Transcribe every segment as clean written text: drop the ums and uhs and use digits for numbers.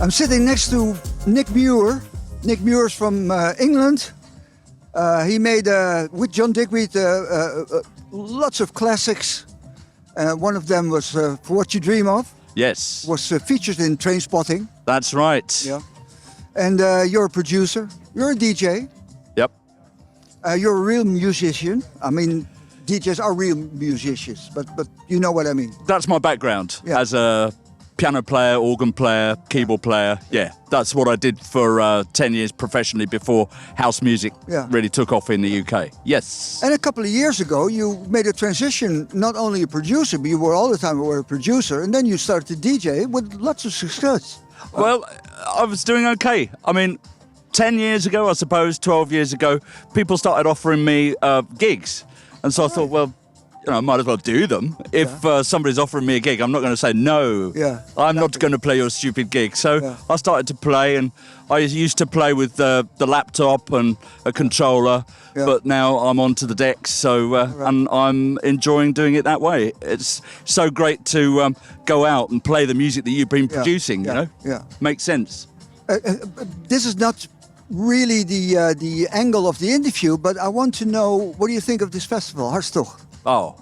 I'm sitting next to Nick Muir. Nick Muir's from England. He made, with John Digweed, lots of classics. One of them was For What You Dream Of. Yes. Was featured in Trainspotting. That's right. Yeah. And you're a producer. You're a DJ. Yep. You're a real musician. I mean, DJs are real musicians, but you know what I mean. That's my background as a piano player, organ player, keyboard player. Yeah, that's what I did for 10 years professionally before house music really took off in the UK. Yes. And a couple of years ago, you made a transition, not only a producer, but you were all the time a producer, and then you started to DJ with lots of success. Well, I was doing okay. I mean, 10 years ago, I suppose, 12 years ago, people started offering me gigs. And so I thought, well, you know, I might as well do them. If somebody's offering me a gig, I'm not going to say no. I'm not going to play your stupid gig. So I started to play, and I used to play with the laptop and a controller, but now I'm onto the decks. So and I'm enjoying doing it that way. It's so great to go out and play the music that you've been producing. You know, makes sense. This is not really the angle of the interview, but I want to know, what do you think of this festival, Hartstocht? Oh,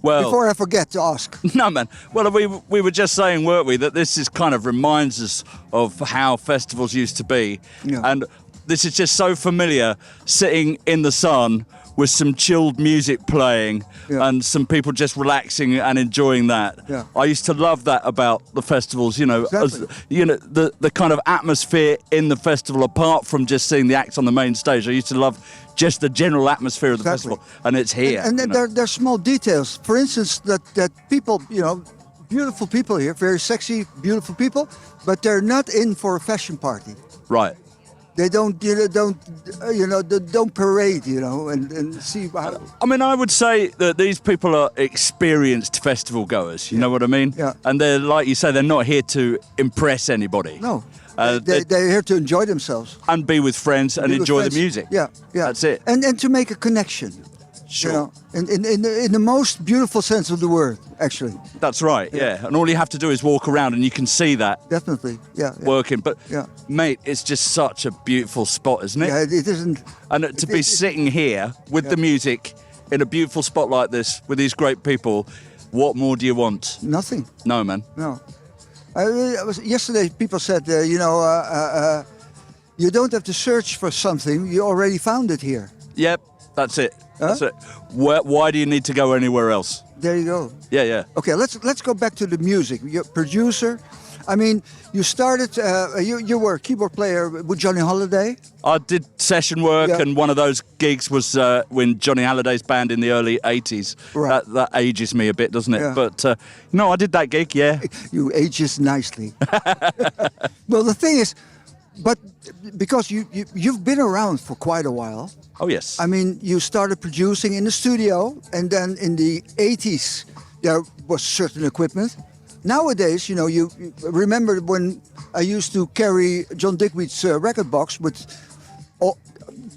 well... Before I forget to ask. No, man. Well, we were just saying, weren't we, that this is kind of reminds us of how festivals used to be. Yeah. And this is just so familiar, sitting in the sun with some chilled music playing and some people just relaxing and enjoying that. Yeah. I used to love that about the festivals, you know, exactly. The kind of atmosphere in the festival, apart from just seeing the acts on the main stage. I used to love just the general atmosphere of the festival, and it's here. And there's small details. For instance, that people, you know, beautiful people here, very sexy, beautiful people, but they're not in for a fashion party. Right. They don't parade, you know, and see how... I mean, I would say that these people are experienced festival goers, you know what I mean? Yeah. And they're, like you say, they're not here to impress anybody. No. They're here to enjoy themselves. And be with friends and enjoy the music. Yeah, yeah. That's it. And to make a connection. Sure. You know, in the most beautiful sense of the word, actually. That's right, yeah. And all you have to do is walk around and you can see that. Definitely, working. But, mate, it's just such a beautiful spot, isn't it? Yeah, it isn't. And to be sitting here with the music in a beautiful spot like this with these great people, what more do you want? Nothing. No, man. No. Yesterday, people said, you don't have to search for something. You already found it here. Yep, that's it. Huh? That's it. Why do you need to go anywhere else? There you go. Yeah. Okay, let's go back to the music. You're a producer. I mean, you started. You were a keyboard player with Johnny Holiday. I did session work, and one of those gigs was when Johnny Holiday's band in the early '80s. Right. That ages me a bit, doesn't it? Yeah. But no, I did that gig. Yeah. You ages nicely. Well, the thing is, but because you've been around for quite a while. Oh yes. I mean, you started producing in the studio, and then in the '80s there was certain equipment. Nowadays, you remember when I used to carry John Digweed's record box with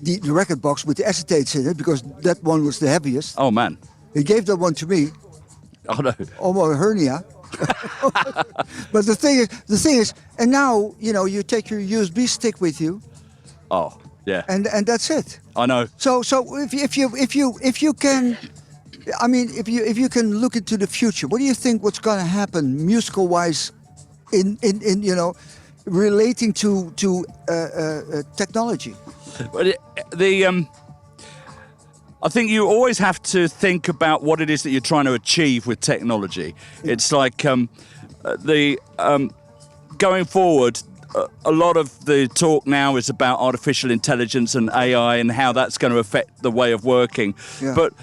the record box with the acetates in it, because that one was the heaviest. Oh man. He gave that one to me. Oh no. Almost a hernia. But the thing is, and now you take your USB stick with you. Oh yeah. And that's it. I know. So if you can, I mean, if you can look into the future, what do you think what's going to happen musical wise, in relating to technology? But I think you always have to think about what it is that you're trying to achieve with technology. It's like going forward, a lot of the talk now is about artificial intelligence and AI and how that's going to affect the way of working. Yeah. But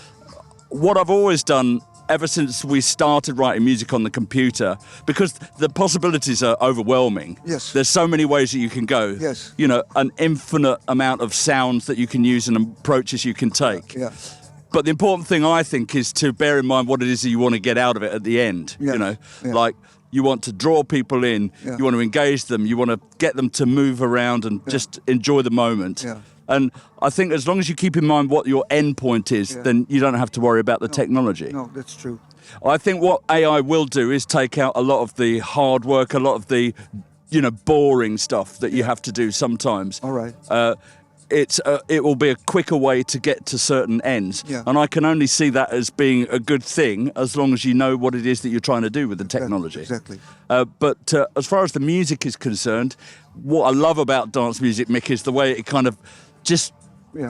what I've always done ever since we started writing music on the computer, because the possibilities are overwhelming. Yes. There's so many ways that you can go. Yes. An infinite amount of sounds that you can use and approaches you can take. Yeah. But the important thing, I think, is to bear in mind what it is that you want to get out of it at the end. Yeah. Like you want to draw people in, you want to engage them, you want to get them to move around and just enjoy the moment. Yeah. And I think as long as you keep in mind what your end point is, then you don't have to worry about the technology. No, that's true. I think what AI will do is take out a lot of the hard work, a lot of the, boring stuff that you have to do sometimes. All right. It will be a quicker way to get to certain ends. Yeah. And I can only see that as being a good thing as long as you know what it is that you're trying to do with the technology. Exactly. But as far as the music is concerned, what I love about dance music, Mick, is the way it kind of just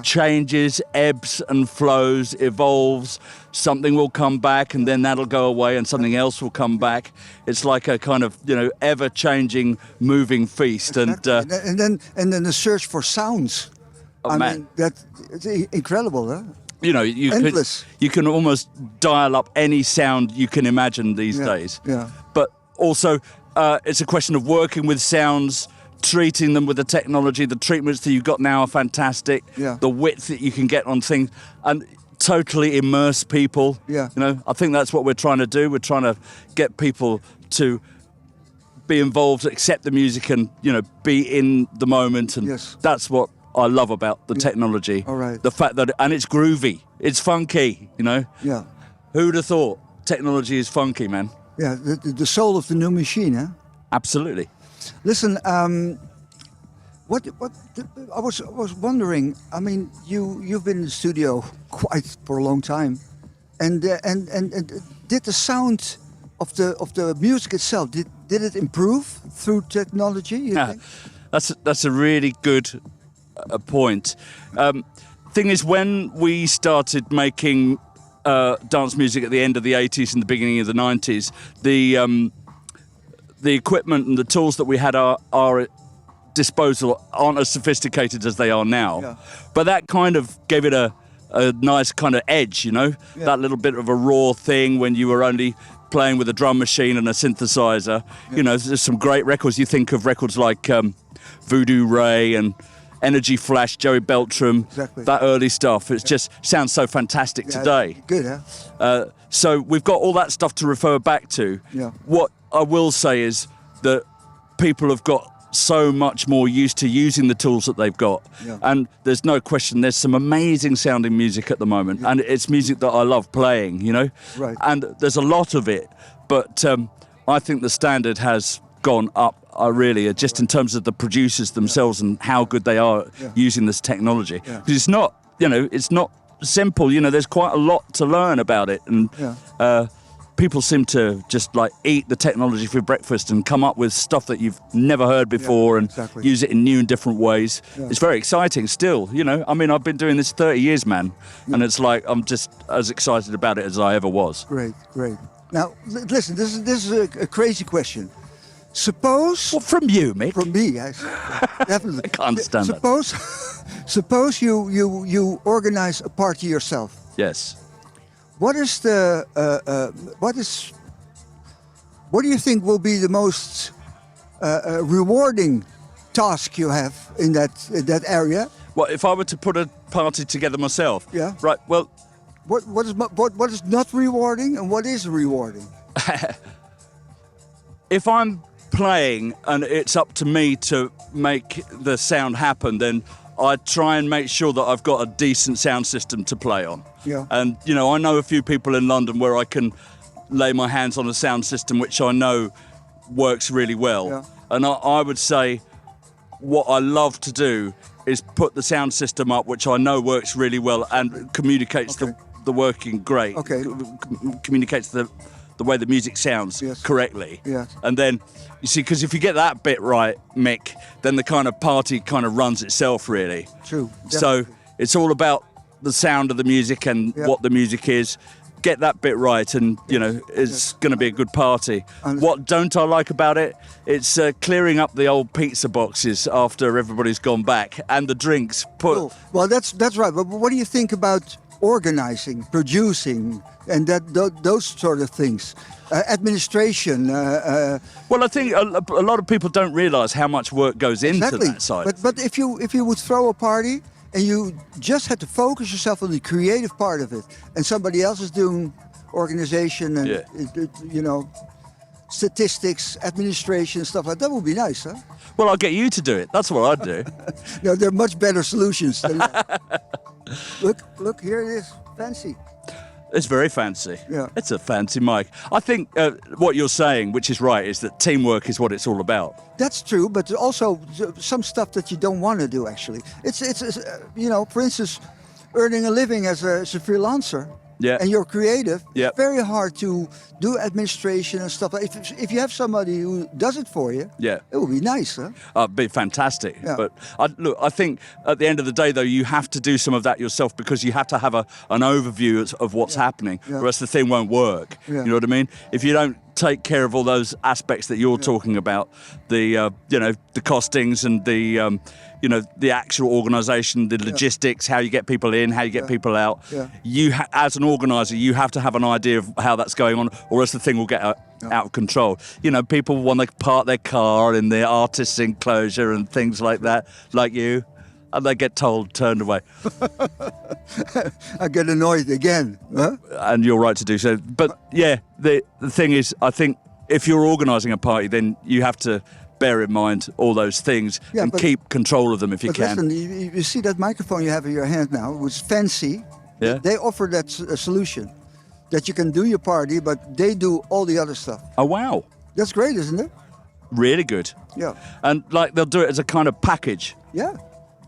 changes, ebbs and flows, evolves. Something will come back and then that'll go away and something else will come back. It's like a kind of, ever-changing, moving feast. Exactly. And then the search for sounds. I mean, that's incredible, huh? You can almost dial up any sound you can imagine these days. Yeah. But also, it's a question of working with sounds, treating them with the technology. The treatments that you've got now are fantastic. Yeah. The width that you can get on things and totally immerse people. Yeah. I think that's what we're trying to do. We're trying to get people to be involved, accept the music, and be in the moment. And that's what I love about the technology. All right. The fact that, and it's groovy, it's funky, Yeah. Who'd have thought technology is funky, man? Yeah, the soul of the new machine, huh? Absolutely. Listen, what I was wondering. I mean, you've been in the studio quite for a long time, and did the sound of the music itself did it improve through technology? You think? That's a really good point. Thing is, when we started making dance music at the end of the 80s and the beginning of the 90s, the equipment and the tools that we had at our disposal aren't as sophisticated as they are now. Yeah. But that kind of gave it a nice kind of edge, that little bit of a raw thing when you were only playing with a drum machine and a synthesizer. There's some great records. You think of records like Voodoo Ray and Energy Flash, Joey Beltram, that early stuff. It just sounds so fantastic today. Good, huh? So we've got all that stuff to refer back to. Yeah. What I will say is that people have got so much more used to using the tools that they've got. Yeah. And there's no question, there's some amazing sounding music at the moment. And it's music that I love playing, Right. And there's a lot of it. But I think the standard has gone up, just in terms of the producers themselves and how good they are using this technology. Because it's not, it's not simple. There's quite a lot to learn about it. And people seem to just eat the technology for breakfast and come up with stuff that you've never heard before and use it in new and different ways. It's very exciting still, I mean, I've been doing this 30 years, man. And it's like, I'm just as excited about it as I ever was. Great. Now, listen, this is a crazy question. Suppose... Well, from you, Mick. From me, yes. Definitely. I can't stand that. Suppose you organize a party yourself. Yes. What do you think will be the most rewarding task you have in that area? Well, if I were to put a party together myself, right? Well, what is not rewarding and what is rewarding? If I'm playing and it's up to me to make the sound happen, then I try and make sure that I've got a decent sound system to play on. Yeah. And, I know a few people in London where I can lay my hands on a sound system which I know works really well. Yeah. And I would say what I love to do is put the sound system up which I know works really well and communicates the working great. Okay. Communicates the way the music sounds correctly. Yes. And then, you see, because if you get that bit right, Mick, then the kind of party kind of runs itself, really. True. Definitely. So it's all about the sound of the music and what the music is. Get that bit right and, it's going to be a good party. What don't I like about it? It's clearing up the old pizza boxes after everybody's gone back and the drinks. Cool. Well, that's right. But what do you think about organizing, producing, and those sort of things? Administration. Well, I think a lot of people don't realise how much work goes into that side. But if you would throw a party and you just had to focus yourself on the creative part of it, and somebody else is doing organization and statistics, administration, stuff like that, would be nice, huh? Well, I'll get you to do it. That's what I'd do. No, there are much better solutions than that. Look, here it is. Fancy. It's very fancy. Yeah. It's a fancy mic. I think what you're saying, which is right, is that teamwork is what it's all about. That's true, but also some stuff that you don't want to do. Actually, it's for instance, earning a living as a freelancer. Yeah. And you're creative. Yeah. It's very hard to do administration and stuff. If you have somebody who does it for you, Yeah. it would be nice, huh? It'd be fantastic. Yeah. But I think at the end of the day, though, you have to do some of that yourself because you have to have an overview of what's happening, Yeah. or else the thing won't work. Yeah. You know what I mean? If you don't take care of all those aspects that you're talking about, the the costings and the actual organisation, the logistics, how you get people in, how you get people out. Yeah. You as an organiser, you have to have an idea of how that's going on, or else the thing will get out of control. You know, people want to park their car in the artist's enclosure and things like that, like you, and they get turned away. I get annoyed again, huh? And you're right to do so. But yeah, the thing is, I think if you're organising a party, then you have to bear in mind all those things and keep control of them if you But can. listen, you see that microphone you have in your hand now, which is fancy. Yeah. They offer that solution, that you can do your party, but they do all the other stuff. Oh wow, That's great, isn't it? really good. Yeah. And like they'll do it as a kind of package. Yeah.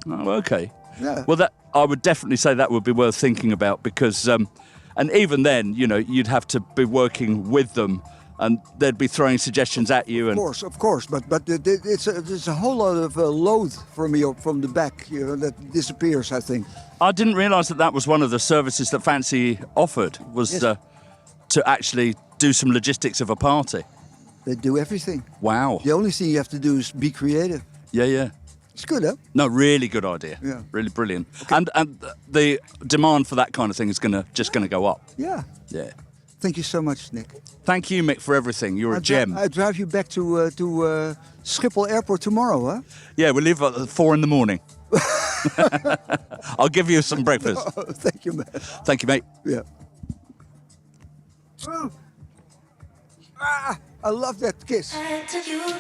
Oh, okay. Yeah. Well, that I would definitely say that would be worth thinking about because, and even then, you'd have to be working with them, and they'd be throwing suggestions at you. And Of course, but it's a whole lot of load from the back, that disappears. I think. I didn't realise that was one of the services that Fancy offered was Yes. to actually do some logistics of a party. They do everything. Wow. The only thing you have to do is be creative. Yeah. It's good, huh? No, really good idea. Yeah. Really brilliant. And the demand for that kind of thing is just gonna go up. Yeah. Yeah. Thank you so much, Nick. Thank you, Mick, for everything. You're a gem. I drive you back to Schiphol Airport tomorrow, huh? Yeah, we leave at 4 a.m. I'll give you some breakfast. Oh, thank you, man. Thank you, mate. Yeah. I love that kiss. To you.